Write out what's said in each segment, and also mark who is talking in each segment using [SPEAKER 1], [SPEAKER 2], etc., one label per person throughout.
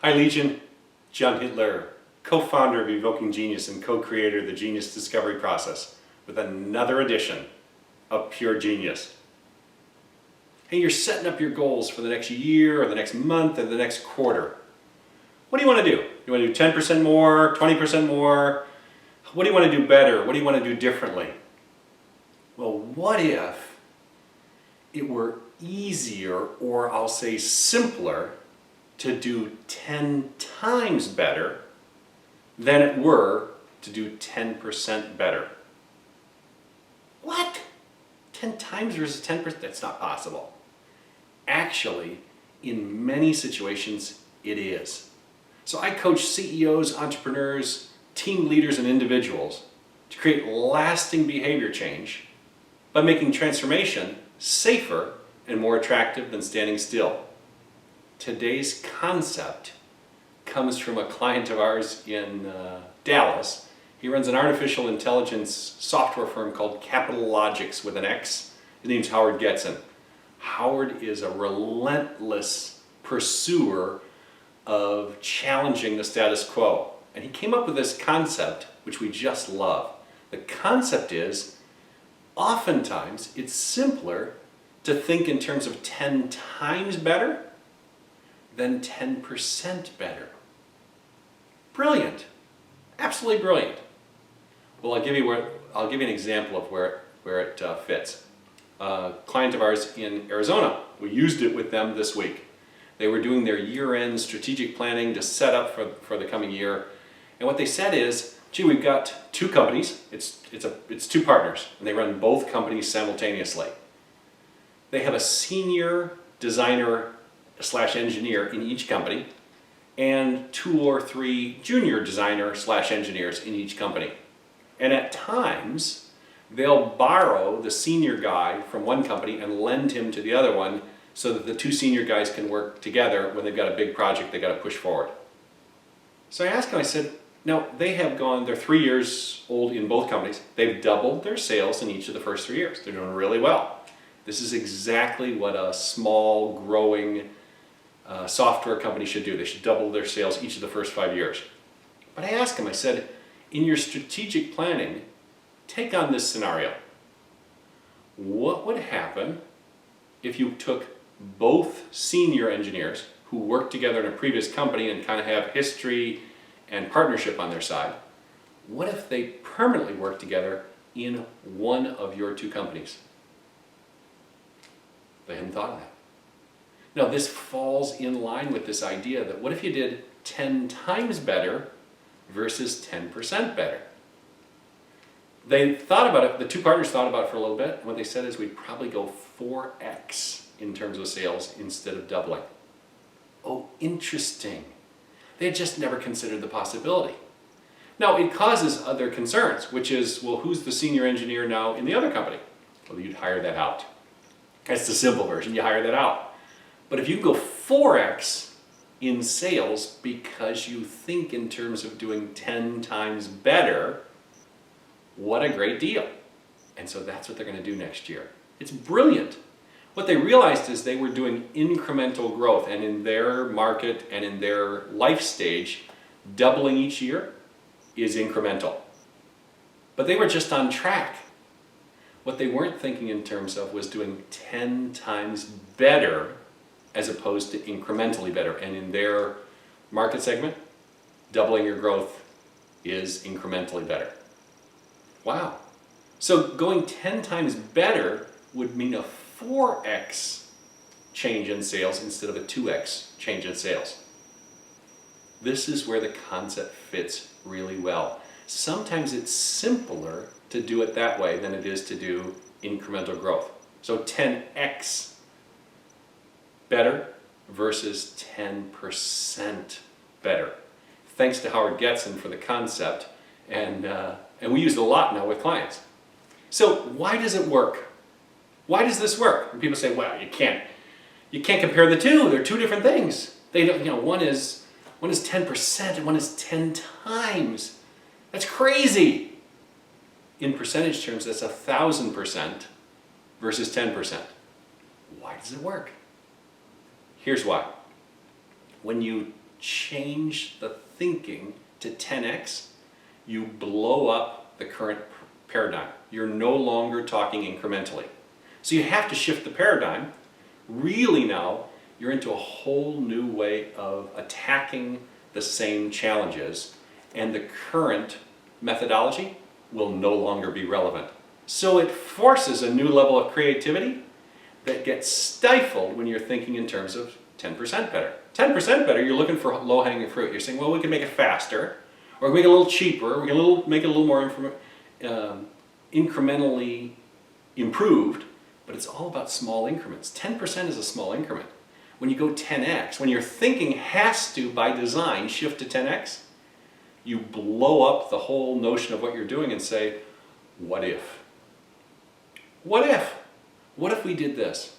[SPEAKER 1] Hi Legion, John Hittler, co-founder of Evoking Genius and co-creator of the Genius Discovery Process with another edition of Pure Genius. Hey, you're setting up your goals for the next year or the next month or the next quarter. What do you want to do? You want to do 10% more, 20% more? What do you want to do better? What do you want to do differently? Well, what if it were easier, or I'll say simpler, to do 10 times better than it were to do 10% better? What? 10 times versus 10%? That's not possible. Actually, in many situations, it is. So I coach CEOs, entrepreneurs, team leaders, and individuals to create lasting behavior change by making transformation safer and more attractive than standing still. Today's concept comes from a client of ours in Dallas. He runs an artificial intelligence software firm called Capital Logics with an X. His name's Howard Getson. Howard is a relentless pursuer of challenging the status quo. And he came up with this concept, which we just love. The concept is, oftentimes, it's simpler to think in terms of 10 times better than 10% better. Brilliant. Absolutely brilliant. Well, I'll give you an example of where it fits. A client of ours in Arizona, we used it with them this week. They were doing their year-end strategic planning to set up for the coming year. And what they said is, gee, we've got two companies. It's two partners, and they run both companies simultaneously. They have a senior designer / engineer in each company, and 2 or 3 junior designer / engineers in each company. And at times, they'll borrow the senior guy from one company and lend him to the other one so that the 2 senior guys can work together when they've got a big project they got to push forward. So I asked him, I said, now they're 3 years old in both companies. They've doubled their sales in each of the first 3 years. They're doing really well. This is exactly what a small, growing software company should do. They should double their sales each of the first 5 years. But I asked him, I said, in your strategic planning, take on this scenario. What would happen if you took both senior engineers who worked together in a previous company and kind of have history and partnership on their side? What if they permanently work together in one of your 2 companies? They hadn't thought of that. Now, this falls in line with this idea that what if you did 10 times better versus 10% better? They thought about it, the 2 partners thought about it for a little bit, and what they said is we'd probably go 4x in terms of sales instead of doubling. Oh, interesting. They had just never considered the possibility. Now, it causes other concerns, which is, well, who's the senior engineer now in the other company? Well, you'd hire that out. That's the simple version, you hire that out. But if you go 4x in sales because you think in terms of doing 10 times better, what a great deal. And so that's what they're going to do next year. It's brilliant. What they realized is they were doing incremental growth, and in their market and in their life stage, doubling each year is incremental. But they were just on track. What they weren't thinking in terms of was doing 10 times better as opposed to incrementally better. And in their market segment, doubling your growth is incrementally better. Wow. So going 10 times better would mean a 4x change in sales instead of a 2x change in sales. This is where the concept fits really well. Sometimes it's simpler to do it that way than it is to do incremental growth. So 10x better versus 10% better. Thanks to Howard Getson for the concept, and we use it a lot now with clients. So why does it work? Why does this work? And people say, well, you can't compare the 2. They're 2 different things. They don't, one is 10% and one is 10 times. That's crazy. In percentage terms, that's 1,000% versus 10%. Why does it work? Here's why. When you change the thinking to 10x, you blow up the current paradigm. You're no longer talking incrementally. So you have to shift the paradigm. Really now, you're into a whole new way of attacking the same challenges, and the current methodology will no longer be relevant. So it forces a new level of creativity that gets stifled when you're thinking in terms of 10% better. 10% better, you're looking for low-hanging fruit. You're saying, well, we can make it faster, or make it a little cheaper, we can make it a little more incrementally improved, but it's all about small increments. 10% is a small increment. When you go 10x, when your thinking has to, by design, shift to 10x, you blow up the whole notion of what you're doing and say, what if? What if? What if we did this?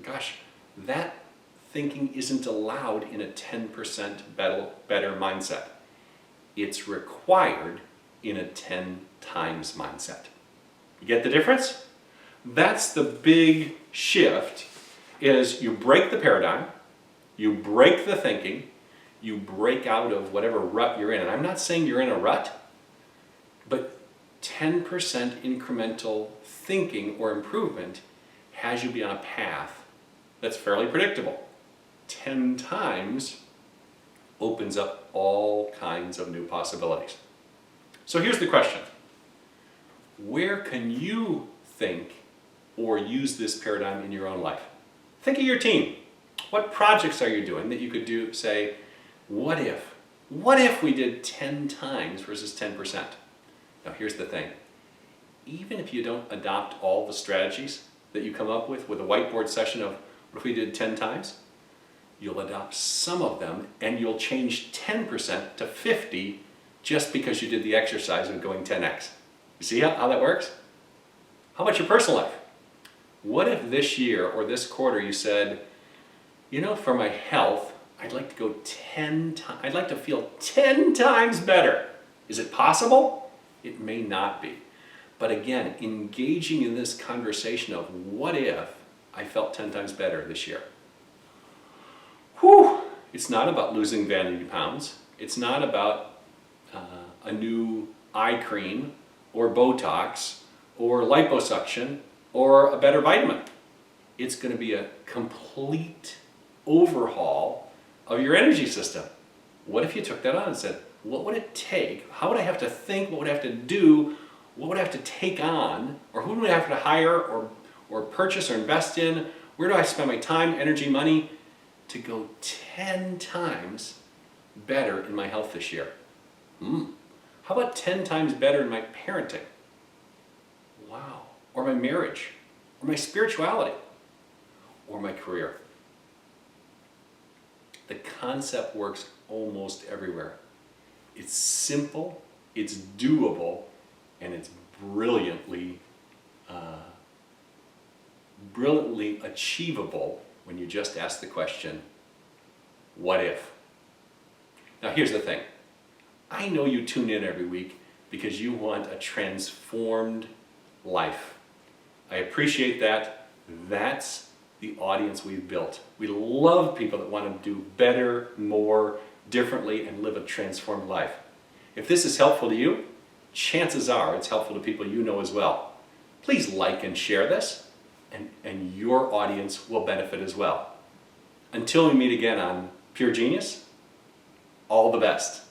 [SPEAKER 1] Gosh, that thinking isn't allowed in a 10% better mindset. It's required in a 10 times mindset. You get the difference? That's the big shift, is you break the paradigm, you break the thinking, you break out of whatever rut you're in. And I'm not saying you're in a rut, but 10% incremental thinking or improvement has you be on a path that's fairly predictable. 10 times opens up all kinds of new possibilities. So here's the question. Where can you think or use this paradigm in your own life? Think of your team. What projects are you doing that you could do, say, what if? What if we did 10 times versus 10%? Now here's the thing. Even if you don't adopt all the strategies that you come up with a whiteboard session of what if we did 10 times, you'll adopt some of them and you'll change 10% to 50 just because you did the exercise of going 10x. You see how that works? How about your personal life? What if this year or this quarter you said, you know, for my health, I'd like to go 10 times, I'd like to feel 10 times better. Is it possible? It may not be. But again, engaging in this conversation of what if I felt 10 times better this year? Whew! It's not about losing vanity pounds. It's not about a new eye cream or Botox or liposuction or a better vitamin. It's going to be a complete overhaul of your energy system. What if you took that on and said, what would it take? How would I have to think? What would I have to do? What would I have to take on? Or who would I have to hire or purchase or invest in? Where do I spend my time, energy, money to go 10 times better in my health this year? How about 10 times better in my parenting? Wow. Or my marriage, or my spirituality, or my career. The concept works almost everywhere. It's simple, it's doable, and it's brilliantly achievable when you just ask the question, what if? Now here's the thing. I know you tune in every week because you want a transformed life. I appreciate that. That's the audience we've built. We love people that want to do better, more, differently, and live a transformed life. If this is helpful to you, chances are it's helpful to people you know as well. Please like and share this, and your audience will benefit as well. Until we meet again on Pure Genius, all the best.